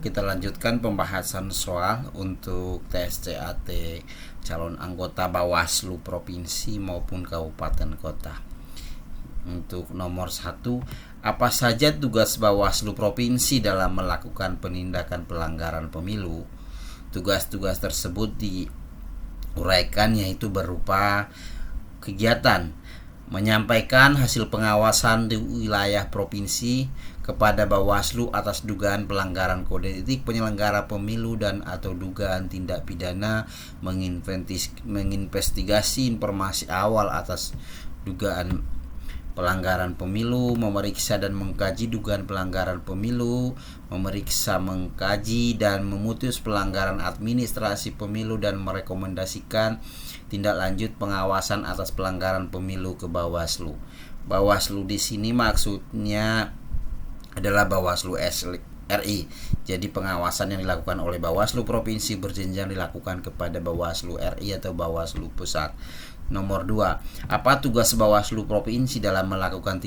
Kita lanjutkan pembahasan soal untuk tes CAT calon anggota Bawaslu provinsi maupun kabupaten kota. Untuk nomor 1, apa saja tugas Bawaslu provinsi dalam melakukan penindakan pelanggaran pemilu? Tugas-tugas tersebut diuraikan yaitu berupa kegiatan menyampaikan hasil pengawasan di wilayah provinsi kepada Bawaslu atas dugaan pelanggaran kode etik penyelenggara pemilu dan atau dugaan tindak pidana, menginvestigasi informasi awal atas dugaan pelanggaran pemilu, memeriksa dan mengkaji dugaan pelanggaran pemilu, memeriksa, mengkaji dan memutus pelanggaran administrasi pemilu dan merekomendasikan tindak lanjut pengawasan atas pelanggaran pemilu ke Bawaslu. Bawaslu di sini maksudnya adalah Bawaslu RI. Jadi pengawasan yang dilakukan oleh Bawaslu provinsi berjenjang dilakukan kepada Bawaslu RI atau Bawaslu pusat. Nomor 2, apa tugas Bawaslu provinsi dalam melakukan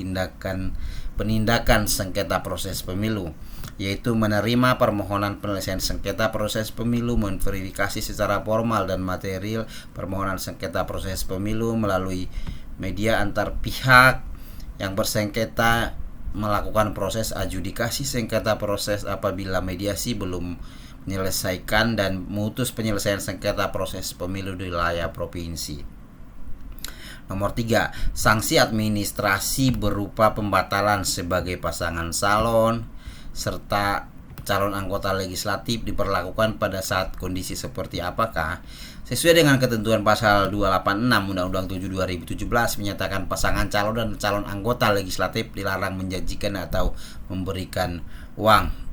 penindakan sengketa proses pemilu? Yaitu menerima permohonan penyelesaian sengketa proses pemilu, memverifikasi secara formal dan material permohonan sengketa proses pemilu melalui media antar pihak yang bersengketa, melakukan proses adjudikasi sengketa proses apabila mediasi belum menyelesaikan dan memutus penyelesaian sengketa proses pemilu di wilayah provinsi. Nomor 3, sanksi administrasi berupa pembatalan sebagai pasangan calon serta calon anggota legislatif diperlakukan pada saat kondisi seperti apakah? Sesuai dengan ketentuan pasal 286 Undang-Undang 7 2017 menyatakan pasangan calon dan calon anggota legislatif dilarang menjanjikan atau memberikan uang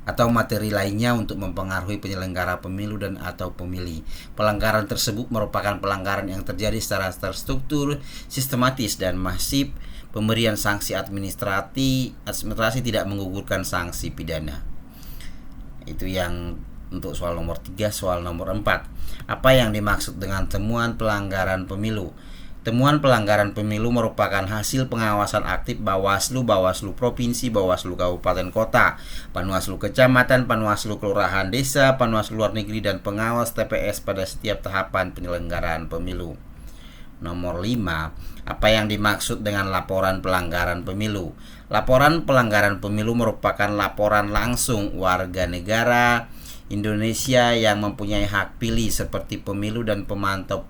atau materi lainnya untuk mempengaruhi penyelenggara pemilu dan atau pemilih. Pelanggaran tersebut merupakan pelanggaran yang terjadi secara terstruktur, sistematis dan masif. Pemberian sanksi administrasi tidak menggugurkan sanksi pidana. Itu yang untuk soal nomor 3. Soal nomor 4, apa yang dimaksud dengan temuan pelanggaran pemilu? Temuan pelanggaran pemilu merupakan hasil pengawasan aktif Bawaslu, Bawaslu provinsi, Bawaslu kabupaten kota, Panwaslu kecamatan, Panwaslu kelurahan desa, Panwaslu luar negeri dan pengawas TPS pada setiap tahapan penyelenggaraan pemilu. Nomor 5, apa yang dimaksud dengan laporan pelanggaran pemilu? Laporan pelanggaran pemilu merupakan laporan langsung warga negara Indonesia yang mempunyai hak pilih seperti pemilu dan pemantau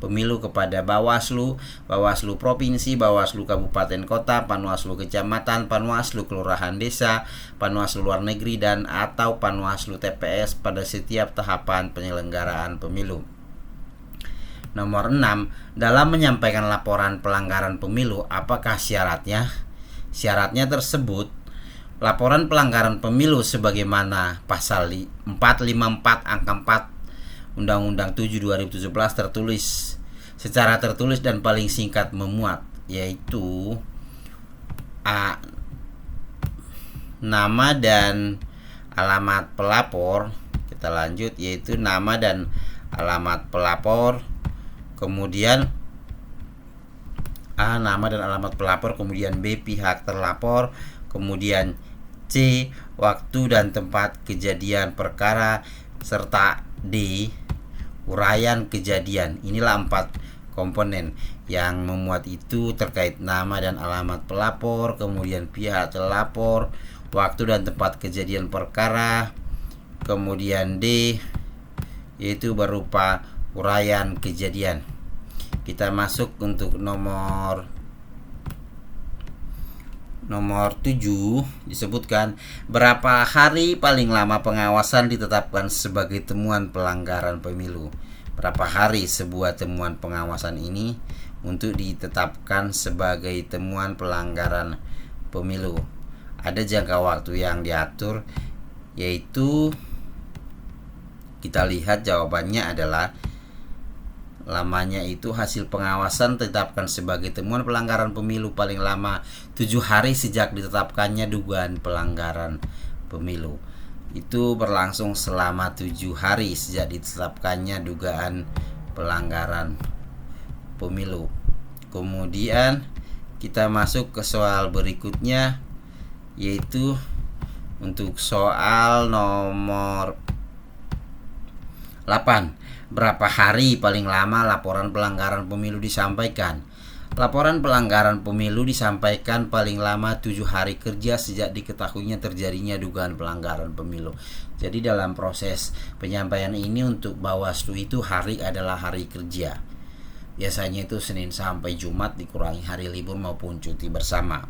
pemilu kepada Bawaslu, Bawaslu provinsi, Bawaslu kabupaten kota, Panwaslu kecamatan, Panwaslu kelurahan desa, Panwaslu luar negeri dan atau Panwaslu TPS pada setiap tahapan penyelenggaraan pemilu. Nomor 6, dalam menyampaikan laporan pelanggaran pemilu, apakah syaratnya? Syaratnya tersebut, laporan pelanggaran pemilu sebagaimana pasal 454 angka 4 Undang-Undang 7 2017 tertulis secara tertulis dan paling singkat memuat yaitu A. Nama dan alamat pelapor. Kita lanjut, yaitu nama dan alamat pelapor. Kemudian A. Nama dan alamat pelapor. Kemudian B. Pihak terlapor. Kemudian C. Waktu dan tempat kejadian perkara. Serta D. Uraian kejadian. Inilah 4 komponen yang memuat itu terkait nama dan alamat pelapor, kemudian pihak terlapor, waktu dan tempat kejadian perkara, kemudian D yaitu berupa uraian kejadian. Kita masuk untuk nomor 7, disebutkan berapa hari paling lama pengawasan ditetapkan sebagai temuan pelanggaran pemilu. Berapa hari sebuah temuan pengawasan ini untuk ditetapkan sebagai temuan pelanggaran pemilu? Ada jangka waktu yang diatur, yaitu kita lihat jawabannya adalah lamanya itu hasil pengawasan ditetapkan sebagai temuan pelanggaran pemilu paling lama 7 hari sejak ditetapkannya dugaan pelanggaran pemilu. Itu berlangsung selama 7 hari sejak ditetapkannya dugaan pelanggaran pemilu. Kemudian kita masuk ke soal berikutnya, yaitu Untuk soal nomor 8, berapa hari paling lama laporan pelanggaran pemilu disampaikan? Laporan pelanggaran pemilu disampaikan paling lama 7 hari kerja sejak diketahuinya terjadinya dugaan pelanggaran pemilu. Jadi dalam proses penyampaian ini untuk Bawaslu itu hari adalah hari kerja. Biasanya itu Senin sampai Jumat dikurangi hari libur maupun cuti bersama.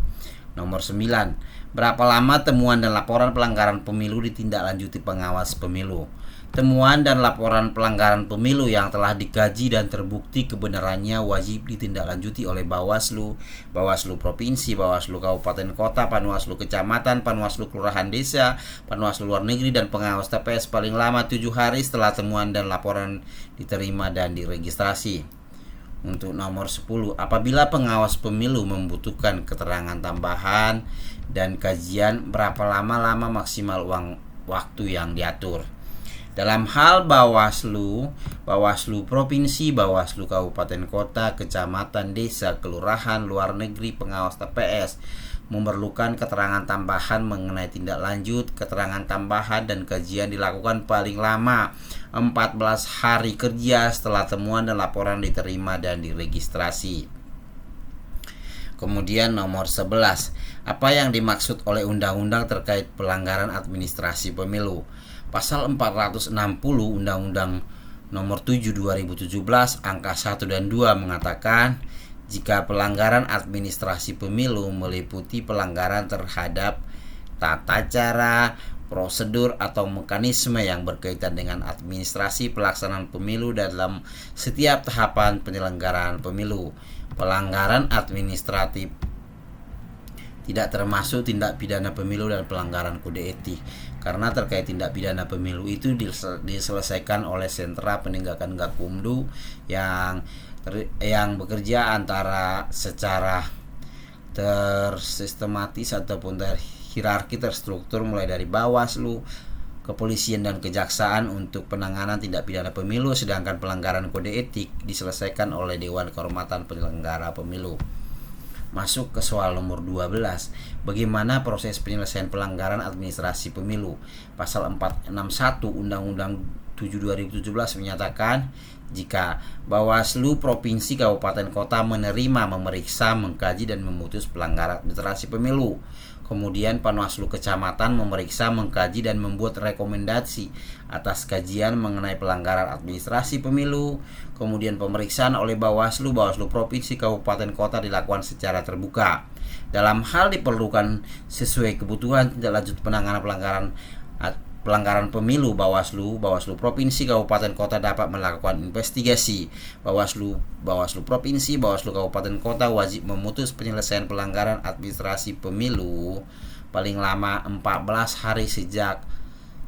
Nomor 9, berapa lama temuan dan laporan pelanggaran pemilu ditindaklanjuti pengawas pemilu? Temuan dan laporan pelanggaran pemilu yang telah dikaji dan terbukti kebenarannya wajib ditindaklanjuti oleh Bawaslu, Bawaslu Provinsi, Bawaslu Kabupaten Kota, Panwaslu Kecamatan, Panwaslu Kelurahan Desa, Panwaslu Luar Negeri, dan pengawas TPS paling lama 7 hari setelah temuan dan laporan diterima dan diregistrasi. Untuk nomor 10, apabila pengawas pemilu membutuhkan keterangan tambahan dan kajian, berapa lama maksimal waktu yang diatur? Dalam hal Bawaslu, Bawaslu Provinsi, Bawaslu Kabupaten Kota, Kecamatan, Desa, Kelurahan, Luar Negeri, pengawas TPS memerlukan keterangan tambahan mengenai tindak lanjut, keterangan tambahan dan kajian dilakukan paling lama 14 hari kerja setelah temuan dan laporan diterima dan diregistrasi. Kemudian nomor 11, apa yang dimaksud oleh undang-undang terkait pelanggaran administrasi pemilu? Pasal 460 Undang-Undang Nomor 7 2017 angka 1 dan 2 mengatakan jika pelanggaran administrasi pemilu meliputi pelanggaran terhadap tata cara, prosedur atau mekanisme yang berkaitan dengan administrasi pelaksanaan pemilu dalam setiap tahapan penyelenggaraan pemilu. Pelanggaran administratif tidak termasuk tindak pidana pemilu dan pelanggaran kode etik, karena terkait tindak pidana pemilu itu diselesaikan oleh Sentra Penegakan Gakumdu yang bekerja antara secara tersistematis ataupun hierarki terstruktur mulai dari Bawaslu, kepolisian dan kejaksaan untuk penanganan tindak pidana pemilu, sedangkan pelanggaran kode etik diselesaikan oleh Dewan Kehormatan Penyelenggara Pemilu. Masuk ke soal nomor 12, bagaimana proses penyelesaian pelanggaran administrasi pemilu? Pasal 461 Undang-Undang 7 2017 menyatakan jika Bawaslu Provinsi, Kabupaten, Kota menerima, memeriksa, mengkaji dan memutus pelanggaran administrasi pemilu, kemudian Panwaslu Kecamatan memeriksa, mengkaji dan membuat rekomendasi atas kajian mengenai pelanggaran administrasi pemilu, kemudian pemeriksaan oleh Bawaslu, Bawaslu Provinsi, Kabupaten, Kota dilakukan secara terbuka. Dalam hal diperlukan sesuai kebutuhan tindak lanjut penanganan pelanggaran pemilu, Bawaslu Provinsi, Kabupaten, Kota dapat melakukan investigasi. Bawaslu Provinsi, Bawaslu Kabupaten, Kota wajib memutus penyelesaian pelanggaran administrasi pemilu paling lama 14 hari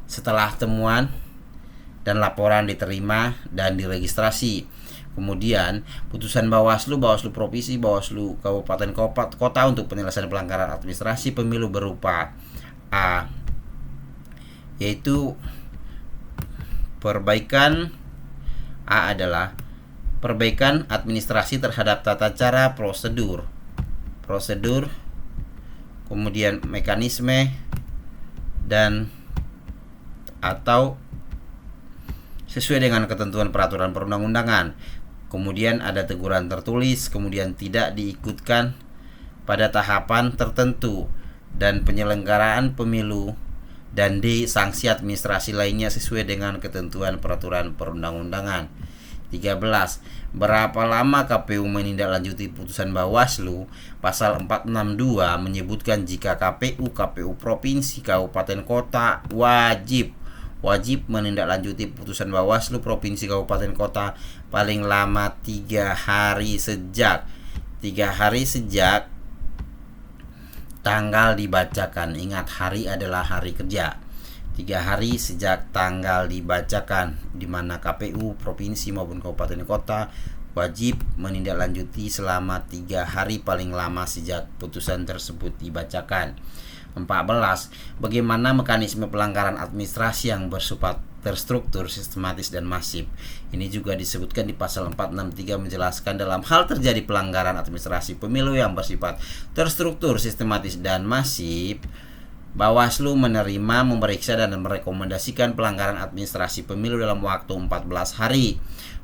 setelah temuan dan laporan diterima dan diregistrasi. Kemudian putusan Bawaslu Provinsi, Bawaslu Kabupaten, Kota untuk penyelesaian pelanggaran administrasi pemilu berupa A, yaitu perbaikan. A adalah perbaikan administrasi terhadap tata cara, prosedur, kemudian mekanisme dan atau sesuai dengan ketentuan peraturan perundang-undangan. Kemudian ada teguran tertulis, kemudian tidak diikutkan pada tahapan tertentu dan penyelenggaraan pemilu, dan D, sanksi administrasi lainnya sesuai dengan ketentuan peraturan perundang-undangan. 13. Berapa lama KPU menindaklanjuti putusan Bawaslu? Pasal 462 menyebutkan jika KPU Provinsi, Kabupaten, Kota wajib menindaklanjuti putusan Bawaslu Provinsi, Kabupaten, Kota paling lama 3 hari sejak tanggal dibacakan. Ingat, hari adalah hari kerja. 3 hari sejak tanggal dibacakan, di mana KPU Provinsi maupun Kabupaten Kota wajib menindaklanjuti selama 3 hari paling lama sejak putusan tersebut dibacakan. 14. Bagaimana mekanisme pelanggaran administrasi yang bersifat terstruktur, sistematis, dan masif? Ini juga disebutkan di pasal 463 menjelaskan dalam hal terjadi pelanggaran administrasi pemilu yang bersifat terstruktur, sistematis, dan masif, Bawaslu menerima, memeriksa, dan merekomendasikan pelanggaran administrasi pemilu dalam waktu 14 hari.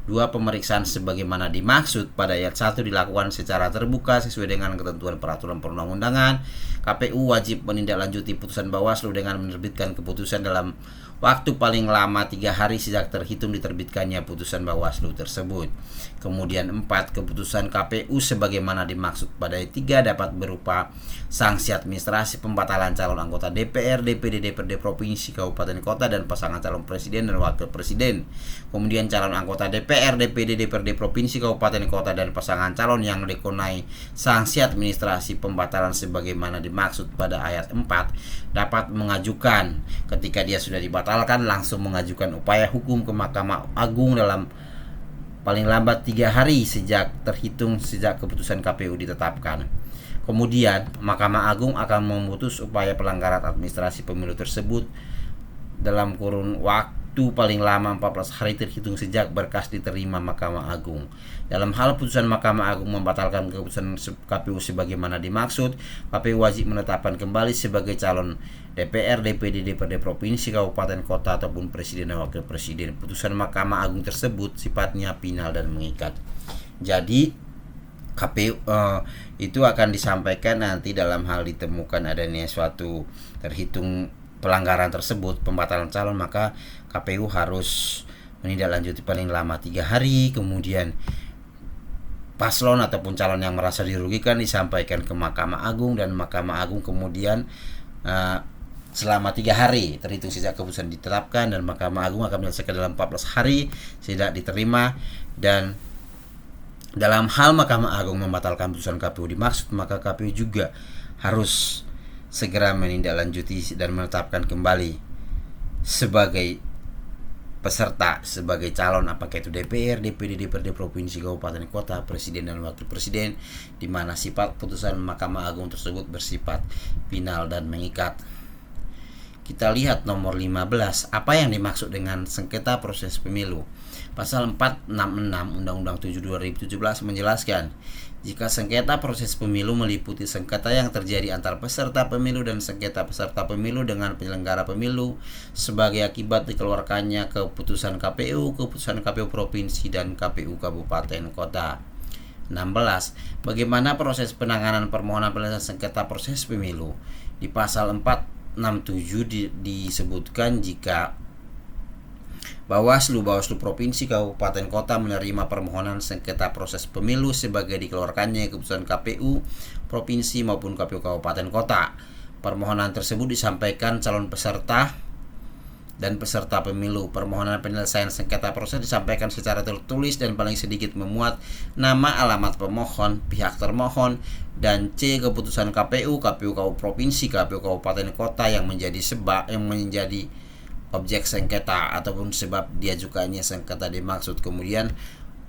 Dua pemeriksaan sebagaimana dimaksud pada ayat 1 dilakukan secara terbuka sesuai dengan ketentuan peraturan perundang-undangan. KPU wajib menindaklanjuti putusan Bawaslu dengan menerbitkan keputusan dalam waktu paling lama 3 hari sejak terhitung diterbitkannya putusan Bawaslu tersebut. Kemudian 4. Keputusan KPU sebagaimana dimaksud pada ayat 3 dapat berupa sanksi administrasi pembatalan calon anggota DPR, DPD, DPRD provinsi, kabupaten, kota, dan pasangan calon presiden dan wakil presiden. Kemudian calon anggota DPR, DPD, DPRD provinsi, kabupaten, kota, dan pasangan calon yang dikenai sanksi administrasi pembatalan sebagaimana dimaksud pada ayat 4 dapat mengajukan ketika dia sudah dibatalkan langsung mengajukan upaya hukum ke Mahkamah Agung dalam paling lambat 3 hari sejak terhitung sejak keputusan KPU ditetapkan. Kemudian Mahkamah Agung akan memutus upaya pelanggaran administrasi pemilu tersebut dalam kurun waktu paling lama 14 hari terhitung sejak berkas diterima Mahkamah Agung. Dalam hal putusan Mahkamah Agung membatalkan keputusan KPU sebagaimana dimaksud, KPU wajib menetapkan kembali sebagai calon DPR, DPD, DPRD provinsi, kabupaten, kota, ataupun presiden dan wakil presiden. Putusan Mahkamah Agung tersebut sifatnya final dan mengikat. Jadi KPU itu akan disampaikan nanti dalam hal ditemukan adanya suatu terhitung pelanggaran tersebut, pembatalan calon, maka KPU harus menindaklanjuti paling lama 3 hari. Kemudian paslon ataupun calon yang merasa dirugikan disampaikan ke Mahkamah Agung, dan Mahkamah Agung kemudian selama 3 hari terhitung sejak keputusan ditetapkan, dan Mahkamah Agung akan menyelesaikan dalam 14 hari tidak diterima. Dan dalam hal Mahkamah Agung membatalkan putusan KPU dimaksud, maka KPU juga harus segera menindaklanjuti dan menetapkan kembali sebagai peserta, sebagai calon, apakah itu DPR, DPD, DPRD provinsi, kabupaten, kota, presiden dan wakil presiden, di mana sifat putusan Mahkamah Agung tersebut bersifat final dan mengikat. Kita lihat nomor 15, apa yang dimaksud dengan sengketa proses pemilu. Pasal 466 Undang-Undang 7 2017 menjelaskan, jika sengketa proses pemilu meliputi sengketa yang terjadi antar peserta pemilu dan sengketa peserta pemilu dengan penyelenggara pemilu sebagai akibat dikeluarkannya keputusan KPU provinsi dan KPU kabupaten kota. 16. Bagaimana proses penanganan permohonan penyelesaian sengketa proses pemilu? Di pasal 467 disebutkan jika Bawaslu provinsi, kabupaten, kota menerima permohonan sengketa proses pemilu sebagai dikeluarkannya keputusan KPU provinsi maupun KPU kabupaten kota. Permohonan tersebut disampaikan calon peserta dan peserta pemilu. Permohonan penyelesaian sengketa proses disampaikan secara tertulis dan paling sedikit memuat nama, alamat pemohon, pihak termohon, dan C. keputusan KPU provinsi, KPU kabupaten kota yang menjadi objek sengketa ataupun sebab diajukannya sengketa dimaksud. Kemudian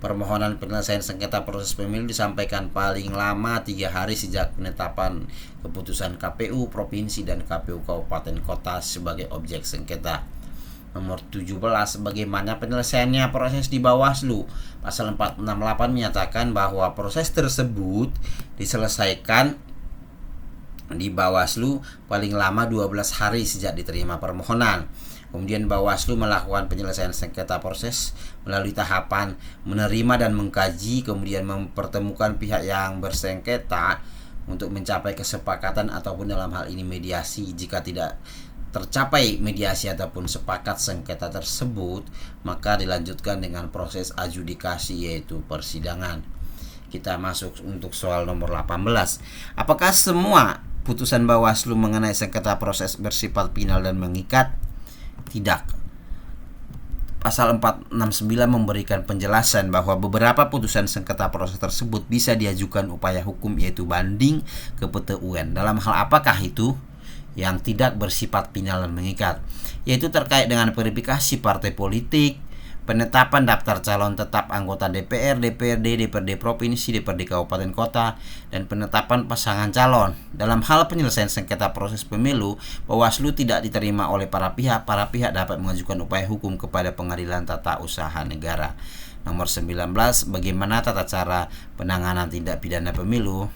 permohonan penyelesaian sengketa proses pemilu disampaikan paling lama 3 hari sejak penetapan keputusan KPU provinsi dan KPU kabupaten kota sebagai objek sengketa. Nomor 17, bagaimana penyelesaiannya proses di Bawaslu. Pasal 468 menyatakan bahwa proses tersebut diselesaikan di Bawaslu paling lama 12 hari sejak diterima permohonan. Kemudian Bawaslu melakukan penyelesaian sengketa proses melalui tahapan menerima dan mengkaji, kemudian mempertemukan pihak yang bersengketa untuk mencapai kesepakatan ataupun dalam hal ini mediasi. Jika tidak tercapai mediasi ataupun sepakat sengketa tersebut, maka dilanjutkan dengan proses adjudikasi yaitu persidangan. Kita masuk untuk soal nomor 18. Apakah semua putusan Bawaslu mengenai sengketa proses bersifat final dan mengikat? Tidak. Pasal 469 memberikan penjelasan bahwa beberapa putusan sengketa proses tersebut bisa diajukan upaya hukum yaitu banding ke PT UN. Dalam hal apakah itu? Yang tidak bersifat final dan mengikat, yaitu terkait dengan verifikasi partai politik, penetapan daftar calon tetap anggota DPR, DPRD, DPRD provinsi, DPRD kabupaten kota, dan penetapan pasangan calon. Dalam hal penyelesaian sengketa proses pemilu, Bawaslu tidak diterima oleh para pihak dapat mengajukan upaya hukum kepada Pengadilan Tata Usaha Negara. Nomor 19, bagaimana tata cara penanganan tindak pidana pemilu?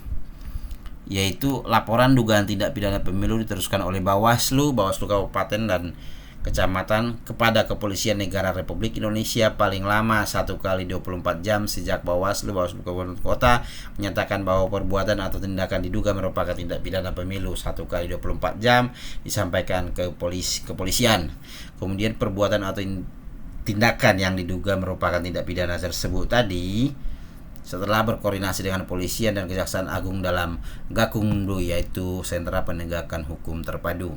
yaitu laporan dugaan tindak pidana pemilu diteruskan oleh Bawaslu Kabupaten dan Kecamatan kepada Kepolisian Negara Republik Indonesia paling lama 1 kali 24 jam sejak Bawaslu Kabupaten Kota menyatakan bahwa perbuatan atau tindakan diduga merupakan tindak pidana pemilu. 1 kali 24 jam disampaikan ke kepolisian. Kemudian perbuatan atau tindakan yang diduga merupakan tindak pidana tersebut tadi setelah berkoordinasi dengan polisian dan Kejaksaan Agung dalam Gakumdu, yaitu Sentra Penegakan Hukum Terpadu.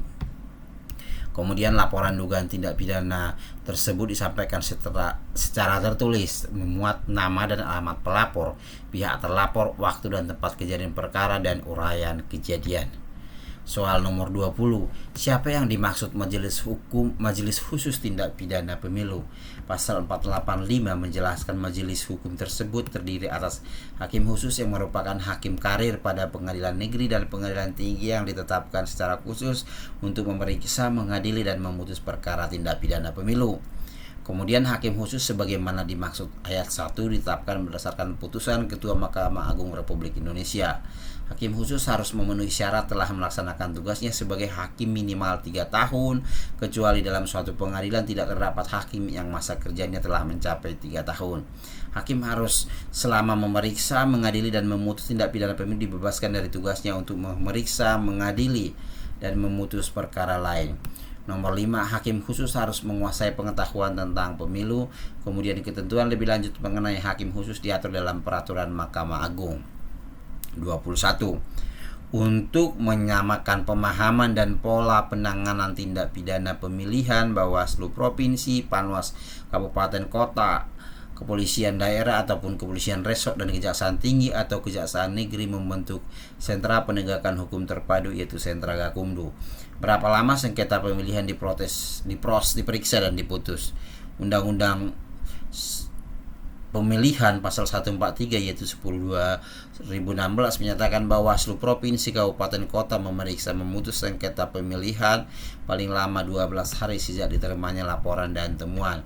Kemudian laporan dugaan tindak pidana tersebut disampaikan secara tertulis, memuat nama dan alamat pelapor, pihak terlapor, waktu dan tempat kejadian perkara, dan uraian kejadian. Soal nomor 20, siapa yang dimaksud Majelis Khusus Tindak Pidana Pemilu? Pasal 485 menjelaskan majelis hukum tersebut terdiri atas hakim khusus yang merupakan hakim karir pada pengadilan negeri dan pengadilan tinggi yang ditetapkan secara khusus untuk memeriksa, mengadili, dan memutus perkara tindak pidana pemilu. Kemudian hakim khusus sebagaimana dimaksud ayat 1 ditetapkan berdasarkan putusan Ketua Mahkamah Agung Republik Indonesia. Hakim khusus harus memenuhi syarat telah melaksanakan tugasnya sebagai hakim minimal 3 tahun, kecuali dalam suatu pengadilan tidak terdapat hakim yang masa kerjanya telah mencapai 3 tahun. Hakim harus selama memeriksa, mengadili, dan memutus tindak pidana pemilu dibebaskan dari tugasnya untuk memeriksa, mengadili, dan memutus perkara lain. Nomor 5, hakim khusus harus menguasai pengetahuan tentang pemilu. Kemudian ketentuan lebih lanjut mengenai hakim khusus diatur dalam peraturan Mahkamah Agung. 21. Untuk menyamakan pemahaman dan pola penanganan tindak pidana pemilihan, Bawaslu Provinsi, Panwas Kabupaten Kota, Kepolisian Daerah ataupun Kepolisian Resort dan Kejaksaan Tinggi atau Kejaksaan Negeri membentuk Sentra Penegakan Hukum Terpadu, yaitu Sentra Gakumdu. Berapa lama sengketa pemilihan diperiksa dan diputus? Undang-Undang Pemilihan pasal 143 yaitu 10/2016 menyatakan Bawaslu Provinsi Kabupaten Kota memeriksa memutus sengketa pemilihan paling lama 12 hari sejak diterimanya laporan dan temuan.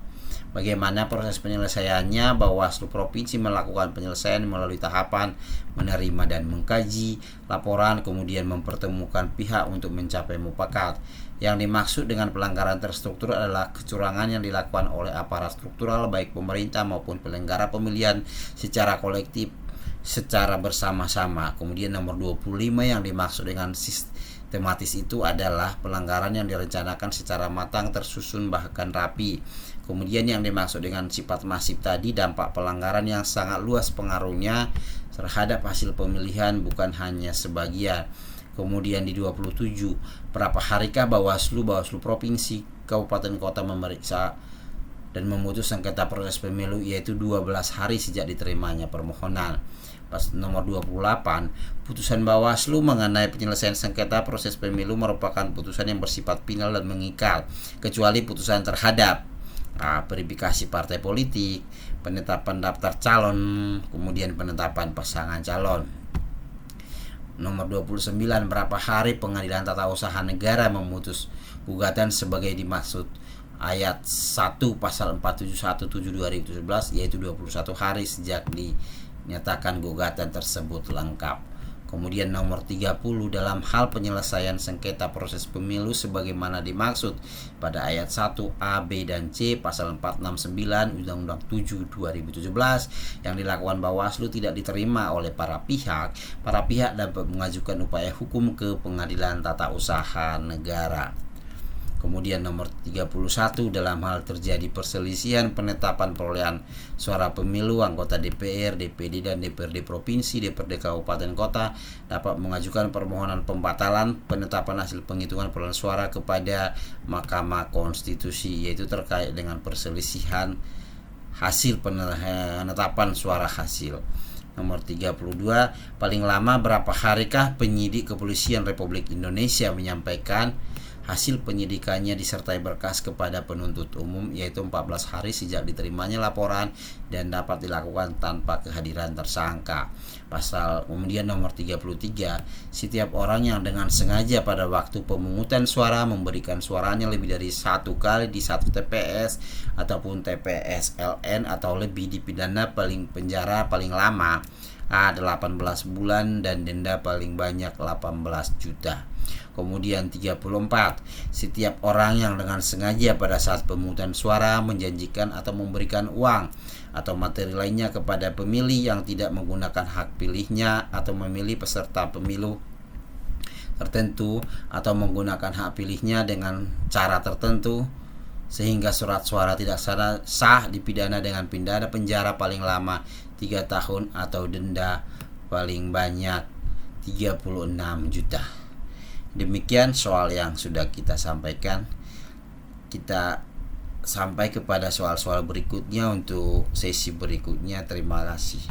Bagaimana proses penyelesaiannya? Bawaslu Provinsi melakukan penyelesaian melalui tahapan menerima dan mengkaji laporan, kemudian mempertemukan pihak untuk mencapai mufakat. Yang dimaksud dengan pelanggaran terstruktur adalah kecurangan yang dilakukan oleh aparat struktural baik pemerintah maupun penyelenggara pemilihan secara kolektif, secara bersama-sama. Kemudian nomor 25 yang dimaksud dengan sistematis itu adalah pelanggaran yang direncanakan secara matang, tersusun, bahkan rapi. Kemudian yang dimaksud dengan sifat masif tadi dampak pelanggaran yang sangat luas pengaruhnya terhadap hasil pemilihan, bukan hanya sebagian. Kemudian di 27, berapa harikah Bawaslu Provinsi Kabupaten Kota memeriksa dan memutus sengketa proses pemilu, yaitu 12 hari sejak diterimanya permohonan. Pas nomor 28, putusan Bawaslu mengenai penyelesaian sengketa proses pemilu merupakan putusan yang bersifat final dan mengikat, kecuali putusan terhadap verifikasi partai politik, penetapan daftar calon, kemudian penetapan pasangan calon. Nomor 29, berapa hari Pengadilan Tata Usaha Negara memutus gugatan sebagai dimaksud ayat 1 pasal 471/2017, yaitu 21 hari sejak dinyatakan gugatan tersebut lengkap. Kemudian nomor 30, dalam hal penyelesaian sengketa proses pemilu sebagaimana dimaksud pada ayat 1A, B, dan C pasal 469 Undang-Undang 7/2017 yang dilakukan Bawaslu tidak diterima oleh para pihak dapat mengajukan upaya hukum ke Pengadilan Tata Usaha Negara. Kemudian nomor 31, dalam hal terjadi perselisihan penetapan perolehan suara pemilu, anggota DPR, DPD, dan DPRD Provinsi, DPRD Kabupaten Kota dapat mengajukan permohonan pembatalan penetapan hasil penghitungan perolehan suara kepada Mahkamah Konstitusi, yaitu terkait dengan perselisihan hasil penetapan suara hasil. Nomor 32, paling lama berapa harikah penyidik Kepolisian Republik Indonesia menyampaikan hasil penyidikannya disertai berkas kepada penuntut umum, yaitu 14 hari sejak diterimanya laporan dan dapat dilakukan tanpa kehadiran tersangka. Kemudian nomor 33, setiap orang yang dengan sengaja pada waktu pemungutan suara memberikan suaranya lebih dari 1 kali di satu TPS ataupun TPS LN atau lebih dipidana penjara paling lama 18 bulan dan denda paling banyak 18 juta. Kemudian 34, setiap orang yang dengan sengaja pada saat pemungutan suara menjanjikan atau memberikan uang atau materi lainnya kepada pemilih yang tidak menggunakan hak pilihnya atau memilih peserta pemilu tertentu atau menggunakan hak pilihnya dengan cara tertentu sehingga surat suara tidak sah, dipidana dengan pidana penjara paling lama 3 tahun atau denda paling banyak 36 juta. Demikian soal yang sudah kita sampaikan. Kita sampai kepada soal-soal berikutnya untuk sesi berikutnya. Terima kasih.